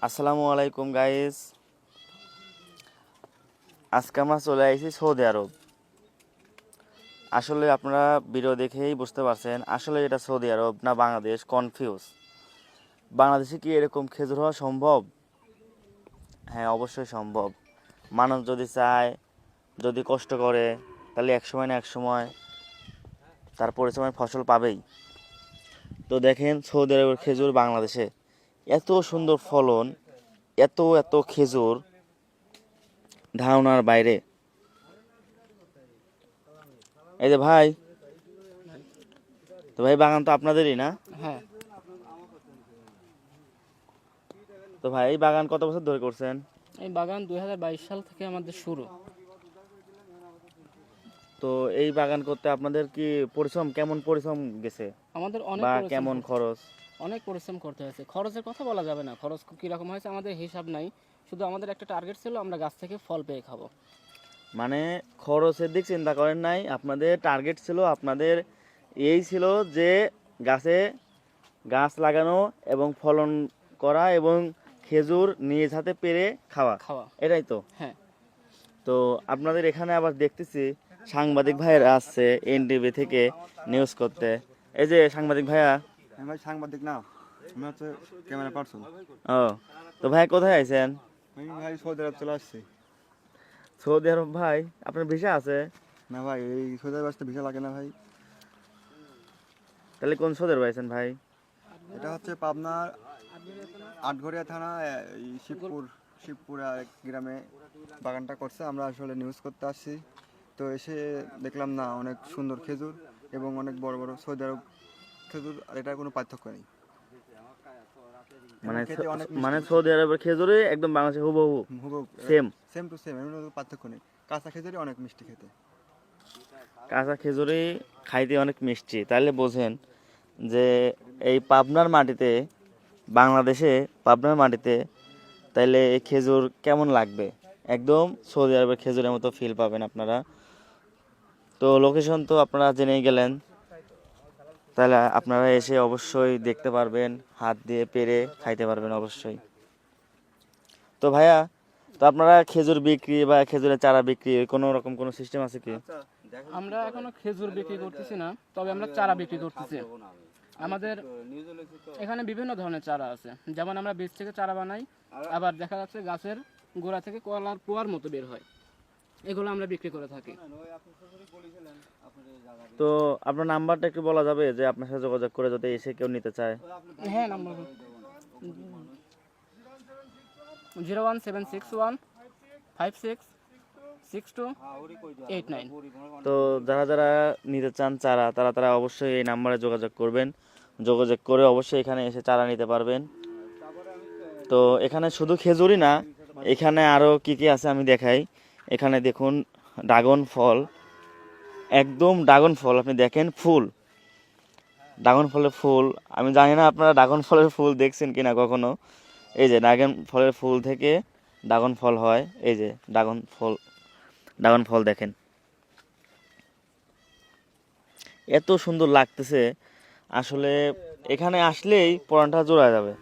আসসালামু আলাইকুম গাইস। আজকে আমরা চলে আসছি সৌদি আরব। আসলে আপনারা ভিডিও দেখেই বুঝতে পারছেন আসলে এটা সৌদি আরব না বাংলাদেশ, কনফিউজ। বাংলাদেশে কি এরকম খেজুর হওয়া সম্ভব? হ্যাঁ, অবশ্যই সম্ভব। মানুষ যদি চায়, যদি কষ্ট করে, তাহলে এক সময় না এক সময় তার পরিশ্রমের ফসল পাবেই। তো দেখেন সৌদি আরবের খেজুর বাংলাদেশে এত সুন্দর ফলন, এত এত খেজুর ধারণার বাইরে। এই যে ভাই, তো ভাই বাগান তো আপনাদেরই না? হ্যাঁ, তো ভাই এই বাগান কত বছর ধরে করছেন? এই বাগান 2022 সাল থেকে আমাদের শুরু। তো এই বাগান করতে আপনাদের কি পরিশ্রম, কেমন পরিশ্রম গেছে আমাদের অনেক বা পরিশ্রম কেমন খরচ? অনেক পরিশ্রম করতে হয়েছে। খরচের কথা বলা যাবে না, খরচ কীরকম হয়েছে আমাদের হিসাব নাই। শুধু আমাদের একটা টার্গেট ছিল, আমরা গাছ থেকে ফল পেয়ে খাবো। মানে খরচের দিক চিন্তা করেন নাই, আপনাদের টার্গেট ছিল, আপনাদের এই ছিল যে গাছে গাছ লাগানো এবং ফলন করা এবং খেজুর নিজ হাতে পেরে খাওয়া, খাওয়া, এটাই তো। হ্যাঁ। তো আপনাদের এখানে আবার দেখতেছি সাংবাদিক ভাইয়েরা আসছে এনটিভি থেকে নিউজ করতে। এই যে সাংবাদিক ভাইয়া। আমি ভাই সাংবাদিক না, আমি হচ্ছে ক্যামেরা পার্সন। ও, তো ভাই কোথায় আইছেন? আমি ভাই সৌদি আরব চলে আসছি। সৌদি আরব? ভাই আপনার ভিসা আছে? না ভাই, এই সৌদি আরব আসতে ভিসা লাগে না ভাই। তাহলে কোন সৌদি আরব আইছেন ভাই? এটা হচ্ছে পাবনার আটঘরিয়া থানা, এই শিবপুর এক গ্রামে বাগানটা করছে। আমরা আসলে নিউজ করতে আসছি। তো এসে দেখলাম না, অনেক সুন্দর খেজুর এবং অনেক বড় বড় সৌদি আরব খেজুর, আর এটার কোনো পার্থক্য নেই। মানে খেতে অনেক মানে মিষ্টি, সৌদি আরবের খেজুরে একদম বাংলাদেশে হুবহু হুবহু সেম। সেম টু সেম, এর কোনো পার্থক্য নেই। কাঁচা খেজুরই অনেক মিষ্টি খেতে। কাঁচা খেজুরে খাইতে অনেক মিষ্টি, তাহলে বোঝেন যে এই পাবনার মাটিতে, বাংলাদেশে পাবনার মাটিতে তাইলে এই খেজুর কেমন লাগবে। একদম সৌদি আরবের খেজুরের মতো ফিল পাবেন আপনারা। তো লোকেশন তো আপনারা জেনেই গেলেন, তাহলে আপনারা এসে অবশ্যই দেখতে পারবেন, হাত দিয়ে পেরে খাইতে পারবেন অবশ্যই। তো ভাইয়া, তো আপনারা খেজুর বিক্রি বা খেজুরের চারা বিক্রি কোনো রকম কোনো সিস্টেম আছে কি? আমরা এখনো খেজুর বিক্রি করতেছি না, তবে আমরা চারা বিক্রি করতেছি। আমাদের এখানে বিভিন্ন ধরনের চারা আছে, যেমন আমরা বীজ থেকে চারা বানাই, আবার দেখা যাচ্ছে গাছের গোড়া থেকে কলার পোয়ার মতো বের হয়, এগুলো আমরা বিক্রি করে থাকি। তো আপনার নাম্বারটা একটু বলা যাবে, যে আপনার সাথে যোগাযোগ করে যদি এসে কেউ নিতে চায়? হ্যাঁ, নাম্বার 01761566289। তো যারা যারা নিতে চান চারা, তারা তারা অবশ্যই এই নাম্বারে যোগাযোগ করবেন। যোগাযোগ করে অবশ্যই এখানে এসে চারা নিতে পারবেন। তো এখানে শুধু খেজুরই না, এখানে আরও কি কি আছে আমি দেখাই। এখানে দেখুন ড্রাগন ফল, একদম ড্রাগন ফল, আপনি দেখেন ফুল, ড্রাগন ফলের ফুল। আমি জানি না আপনারা ড্রাগন ফলের ফুল দেখছেন কিনা কখনো। এই যে ড্রাগন ফলের ফুল থেকে ড্রাগন ফল হয়, এই যে ড্রাগন ফল দেখেন, এত সুন্দর লাগতেছে। আসলে এখানে আসলেই পরানটা জোড়া যাবে।